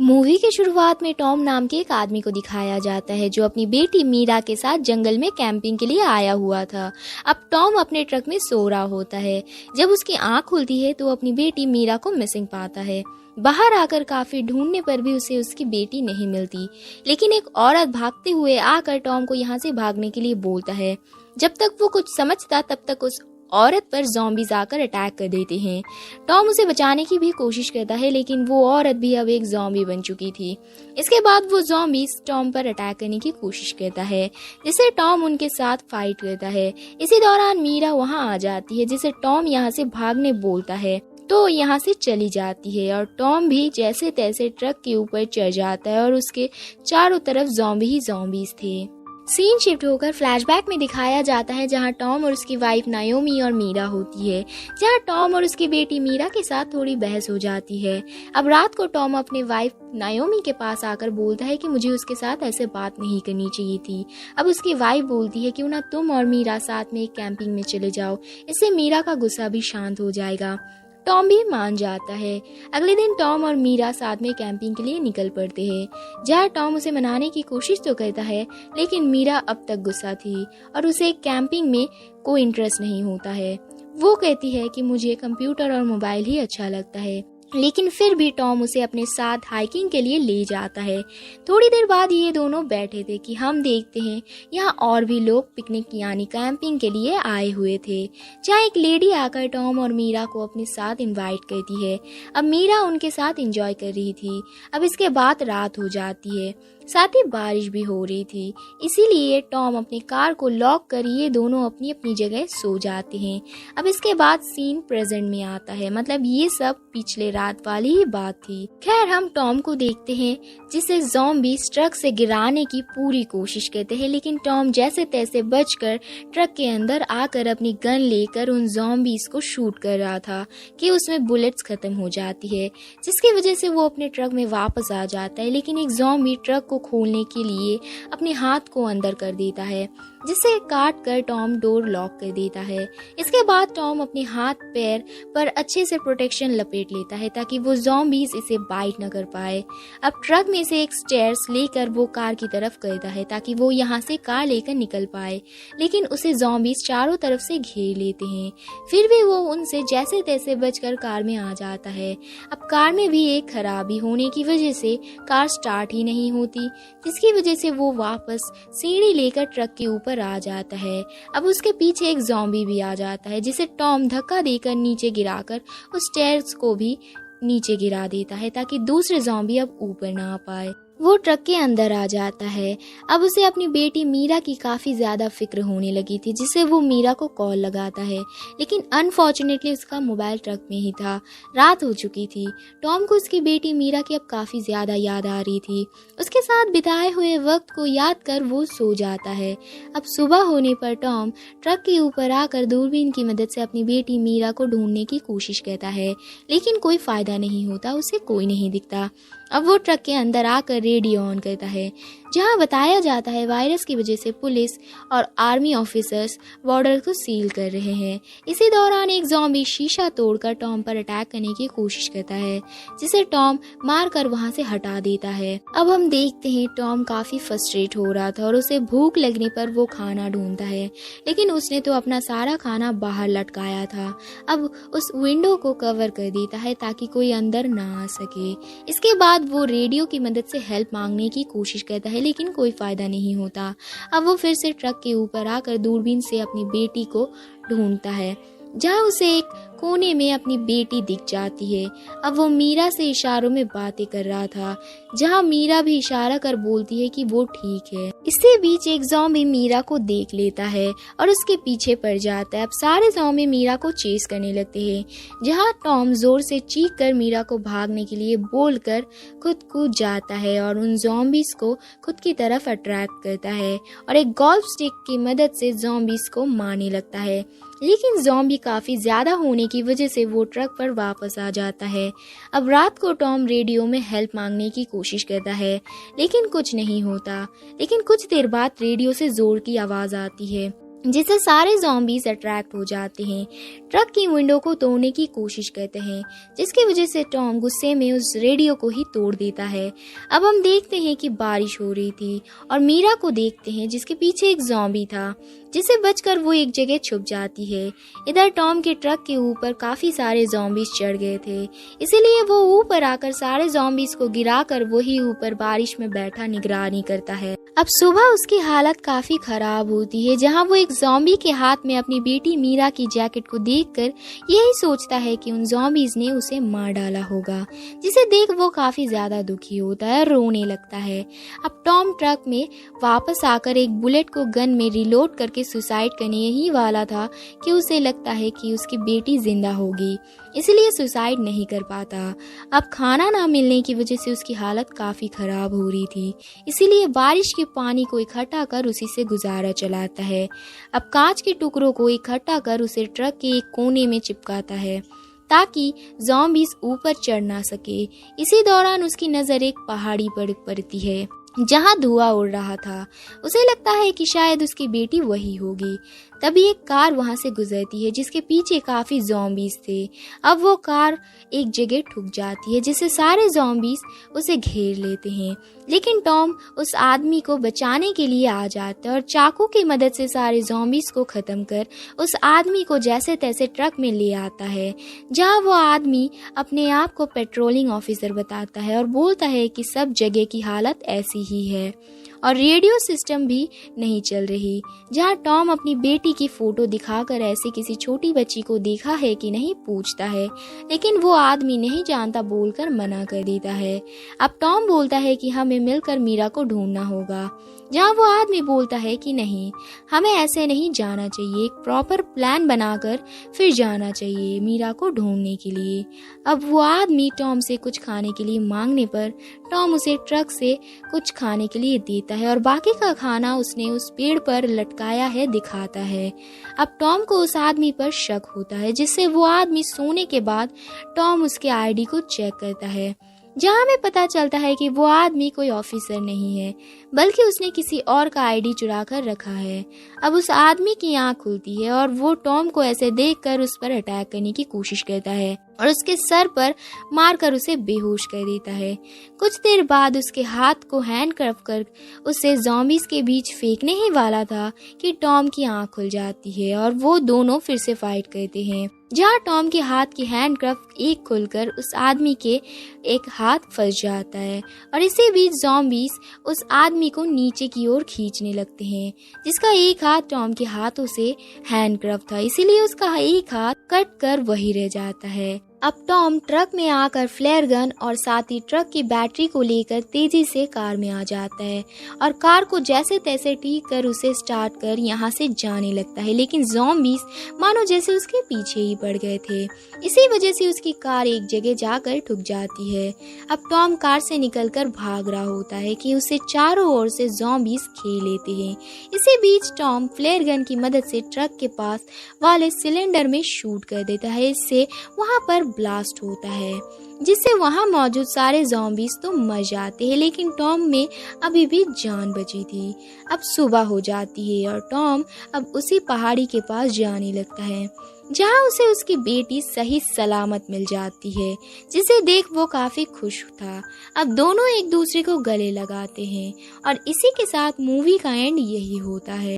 Movie की शुरुआत में टॉम नाम के एक आदमी को दिखाया जाता है जो अपनी बेटी मीरा के साथ जंगल में कैंपिंग के लिए आया हुआ था। अब टॉम अपने ट्रक में सो रहा होता है। जब उसकी आंख खुलती है तो अपनी बेटी मीरा को मिसिंग पाता है। बाहर आकर काफी ढूंढने पर भी उसे उसकी बेटी नहीं मिलती, लेकिन एक औरत भागते हुए आकर टॉम को यहाँ से भागने के लिए बोलता है। जब तक वो कुछ समझता तब तक उस औरत पर ज़ॉम्बीज आकर अटैक कर देते हैं। टॉम उसे बचाने की भी कोशिश करता है, लेकिन वो औरत भी अब एक ज़ॉम्बी बन चुकी थी। इसके बाद वो ज़ॉम्बीज टॉम पर अटैक करने की कोशिश करता है, जिससे टॉम उनके साथ फाइट करता है। इसी दौरान मीरा वहां आ जाती है, जिसे टॉम यहाँ से भागने बोलता है तो यहाँ से चली जाती है और टॉम भी जैसे तैसे ट्रक के ऊपर चढ़ जाता है और उसके चारों तरफ ज़ॉम्बी ही ज़ॉम्बीज थे। सीन शिफ्ट होकर फ्लैशबैक में दिखाया जाता है, जहां टॉम और उसकी वाइफ नायोमी और मीरा होती है, जहां टॉम और उसकी बेटी मीरा के साथ थोड़ी बहस हो जाती है। अब रात को टॉम अपने वाइफ नायोमी के पास आकर बोलता है कि मुझे उसके साथ ऐसे बात नहीं करनी चाहिए थी। अब उसकी वाइफ बोलती है क्यों ना तुम और मीरा साथ में एक कैंपिंग में चले जाओ, इससे मीरा का गुस्सा भी शांत हो जाएगा। टॉम भी मान जाता है। अगले दिन टॉम और मीरा साथ में कैंपिंग के लिए निकल पड़ते हैं, जहाँ टॉम उसे मनाने की कोशिश तो करता है, लेकिन मीरा अब तक गुस्सा थी और उसे कैंपिंग में कोई इंटरेस्ट नहीं होता है। वो कहती है कि मुझे कंप्यूटर और मोबाइल ही अच्छा लगता है, लेकिन फिर भी टॉम उसे अपने साथ हाइकिंग के लिए ले जाता है। थोड़ी देर बाद ये दोनों बैठे थे कि हम देखते हैं यहाँ और भी लोग पिकनिक यानी कैंपिंग के लिए आए हुए थे, जहाँ एक लेडी आकर टॉम और मीरा को अपने साथ इनवाइट करती है। अब मीरा उनके साथ एंजॉय कर रही थी। अब इसके बाद रात हो जाती है, साथ ही बारिश भी हो रही थी, इसीलिए टॉम अपनी कार को लॉक कर ये दोनों अपनी अपनी जगह सो जाते हैं। अब इसके बाद सीन प्रेजेंट में आता है, मतलब ये सब पिछले रात वाली ही बात थी। खैर हम टॉम को देखते हैं जिसे ज़ॉम्बीज ट्रक से गिराने की पूरी कोशिश करते हैं, लेकिन टॉम जैसे तैसे बचकर ट्रक के अंदर आकर अपनी गन लेकर उन ज़ॉम्बीज को शूट कर रहा था कि उसमें बुलेट्स खत्म हो जाती है, जिसकी वजह से वो अपने ट्रक में वापस आ जाता है। लेकिन एक ज़ॉम्बी ट्रक को खोलने के लिए अपने हाथ को अंदर कर देता है, जिसे काट कर टॉम डोर लॉक कर देता है। इसके बाद टॉम अपने हाथ पैर पर अच्छे से प्रोटेक्शन लपेट लेता है ताकि वो ज़ॉम्बीज इसे बाइट न कर पाए। अब ट्रक में से एक स्टेयर्स लेकर वो कार की तरफ करता है ताकि वो यहाँ से कार लेकर निकल पाए, लेकिन उसे ज़ॉम्बीज चारों तरफ से घेर लेते हैं। फिर भी वो उनसे जैसे तैसे बचकर कार में आ जाता है। अब कार में भी एक खराबी होने की वजह से कार स्टार्ट ही नहीं होती, जिसकी वजह से वो वापस सीढ़ी लेकर ट्रक के ऊपर आ जाता है। अब उसके पीछे एक ज़ॉम्बी भी आ जाता है, जिसे टॉम धक्का देकर नीचे गिराकर उस स्टेयर्स को भी नीचे गिरा देता है ताकि दूसरे ज़ॉम्बी अब ऊपर ना आ पाए। वो ट्रक के अंदर आ जाता है। अब उसे अपनी बेटी मीरा की काफ़ी ज़्यादा फिक्र होने लगी थी, जिससे वो मीरा को कॉल लगाता है, लेकिन अनफॉर्चुनेटली उसका मोबाइल ट्रक में ही था। रात हो चुकी थी। टॉम को उसकी बेटी मीरा की अब काफ़ी ज़्यादा याद आ रही थी। उसके साथ बिताए हुए वक्त को याद कर वो सो जाता है। अब सुबह होने पर टॉम ट्रक के ऊपर आकर दूरबीन की मदद से अपनी बेटी मीरा को ढूंढने की कोशिश करता है, लेकिन कोई फ़ायदा नहीं होता, उसे कोई नहीं दिखता। अब वो ट्रक के अंदर आकर रेडियो ऑन करता है, जहां बताया जाता है वायरस की वजह से पुलिस और आर्मी ऑफिसर्स बॉर्डर को सील कर रहे हैं। इसी दौरान एक ज़ॉम्बी शीशा तोड़कर टॉम पर अटैक करने की कोशिश करता है, जिसे टॉम मारकर वहां से हटा देता है। अब हम देखते हैं टॉम काफी फ्रस्ट्रेट हो रहा था और उसे भूख लगने पर वो खाना ढूंढता है, लेकिन उसने तो अपना सारा खाना बाहर लटकाया था। अब उस विंडो को कवर कर देता है ताकि कोई अंदर ना आ सके। इसके बाद वो रेडियो की मदद से हेल्प मांगने की कोशिश करता है, लेकिन कोई फायदा नहीं होता। अब वो फिर से ट्रक के ऊपर आकर दूरबीन से अपनी बेटी को ढूंढता है, जहां उसे एक कोने में अपनी बेटी दिख जाती है। अब वो मीरा से इशारों में बातें कर रहा था, जहां मीरा भी इशारा कर बोलती है कि वो ठीक है। इसी बीच एक ज़ॉम्बी मीरा को देख लेता है और उसके पीछे पड़ जाता है। अब सारे ज़ॉम्बी मीरा को चेस करने लगते हैं, जहां टॉम जोर से चीख कर मीरा को भागने के लिए बोलकर खुद कूद जाता है और उन ज़ॉम्बीज को खुद की तरफ अट्रैक्ट करता है और एक गोल्फ स्टिक की मदद से ज़ॉम्बीज को मारने लगता है। लेकिन ज़ॉम्बी काफी ज्यादा होने की वजह से वो ट्रक पर वापस आ जाता है। अब रात को टॉम रेडियो में हेल्प मांगने की कोशिश करता है, लेकिन कुछ नहीं होता। लेकिन कुछ देर बाद रेडियो से जोर की आवाज आती है, जिससे सारे ज़ॉम्बीज़ अट्रैक्ट हो जाते हैं। ट्रक की विंडो को तोड़ने की कोशिश करते हैं, जिसकी वजह से टॉम गुस्से में उस रेडियो को ही तोड़ देता है। अब हम देखते हैं कि बारिश हो रही थी और मीरा को देखते हैं जिसके पीछे एक ज़ॉम्बी था, जिसे बचकर वो एक जगह छुप जाती है। इधर टॉम के ट्रक के ऊपर काफ़ी सारे ज़ॉम्बीज़ चढ़ गए थे, इसीलिए वो ऊपर आकर सारे ज़ॉम्बीज़ को गिराकर वही ऊपर बारिश में बैठा निगरानी करता है। अब सुबह उसकी हालत काफी खराब होती है, जहां वो एक ज़ॉम्बी के हाथ में अपनी बेटी मीरा की जैकेट को देखकर यही सोचता है कि उन ज़ॉम्बीज ने उसे मार डाला होगा, जिसे देख वो काफी ज्यादा दुखी होता है और रोने लगता है। अब टॉम ट्रक में वापस आकर एक बुलेट को गन में रिलोड करके सुसाइड करने ही वाला था कि उसे लगता है कि उसकी बेटी जिंदा होगी, इसलिए सुसाइड नहीं कर पाता। अब खाना ना मिलने की वजह से उसकी हालत काफी खराब हो रही थी, इसीलिए बारिश के पानी को इकट्ठा कर उसी से गुजारा चलाता है। अब कांच के टुकड़ों को इकट्ठा कर उसे ट्रक के एक कोने में चिपकाता है ताकि ज़ॉम्बीज़ ऊपर चढ़ ना सके। इसी दौरान उसकी नज़र एक पहाड़ी पर पड़ती है जहां धुआं उड़ रहा था। उसे लगता है कि शायद उसकी बेटी वही होगी। तभी एक कार वहां से गुजरती है जिसके पीछे काफी ज़ॉम्बीज़ थे। अब वो कार एक जगह ठुक जाती है, जिससे सारे ज़ॉम्बीज़ उसे घेर लेते हैं, लेकिन टॉम उस आदमी को बचाने के लिए आ जाता है और चाकू की मदद से सारे ज़ॉम्बीज़ को खत्म कर उस आदमी को जैसे तैसे ट्रक में ले आता है, जहां वो आदमी अपने आप को पेट्रोलिंग ऑफिसर बताता है और बोलता है कि सब जगह की हालत ऐसी ही है और रेडियो सिस्टम भी नहीं चल रही। जहां टॉम अपनी बेटी की फोटो दिखाकर ऐसे किसी छोटी बच्ची को देखा है कि नहीं पूछता है, लेकिन वो आदमी नहीं जानता बोलकर मना कर देता है। अब टॉम बोलता है कि हमें मिलकर मीरा को ढूंढना होगा, जहां वो आदमी बोलता है कि नहीं, हमें ऐसे नहीं जाना चाहिए, एक प्रॉपर प्लान बनाकर फिर जाना चाहिए मीरा को ढूंढने के लिए। अब वो आदमी टॉम से कुछ खाने के लिए मांगने पर टॉम उसे ट्रक से कुछ खाने के लिए देता है और बाकी का खाना उसने उस पेड़ पर लटकाया है दिखाता है। अब टॉम को उस आदमी पर शक होता है, जिससे वो आदमी सोने के बाद टॉम उसके आईडी को चेक करता है, जहां हमें पता चलता है कि वो आदमी कोई ऑफिसर नहीं है, बल्कि उसने किसी और का आईडी चुरा कर रखा है। अब उस आदमी की आंख खुलती है और वो टॉम को ऐसे देखकर उस पर अटैक करने की कोशिश करता है और उसके सर पर मारकर उसे बेहोश कर देता है। कुछ देर बाद उसके हाथ को हैंडकफ कर उसे ज़ॉम्बीज़ के बीच फेंकने ही वाला था कि टॉम की आंख खुल जाती है और वो दोनों फिर से फाइट करते हैं, जहां टॉम के हाथ की हैंडकफ एक खुलकर उस आदमी के एक हाथ फंस जाता है और इसी बीच ज़ॉम्बीज़ उस आदमी को नीचे की ओर खींचने लगते हैं, जिसका एक हाथ टॉम के हाथों से हैंडकफ था, इसीलिए उसका एक हाथ कट कर वही रह जाता है। अब टॉम ट्रक में आकर फ्लेयर गन और साथ ही ट्रक की बैटरी को लेकर तेजी से कार में आ जाता है और कार को जैसे तैसे ठीक कर उसे स्टार्ट कर यहाँ से जाने लगता है, लेकिन ज़ॉम्बीज़ मानो जैसे उसके पीछे ही पड़ गए थे। इसी वजह से उसकी कार एक जगह जाकर ठुक जाती है। अब टॉम कार से निकलकर भाग रहा होता है कि उसे चारों ओर से ज़ॉम्बीज़ घेर लेते हैं। इसी बीच टॉम फ्लेयर गन की मदद से ट्रक के पास वाले सिलेंडर में शूट कर देता है। इससे वहाँ पर ब्लास्ट होता है, जिससे वहां मौजूद सारे ज़ॉम्बीज़ तो मर जाते हैं, लेकिन टॉम में अभी भी जान बची थी। अब सुबह हो जाती है और टॉम अब उसी पहाड़ी के पास जाने लगता है, जहां उसे उसकी बेटी सही सलामत मिल जाती है, जिसे देख वो काफी खुश था। अब दोनों एक दूसरे को गले लगाते हैं और इसी के साथ मूवी का एंड यही होता है।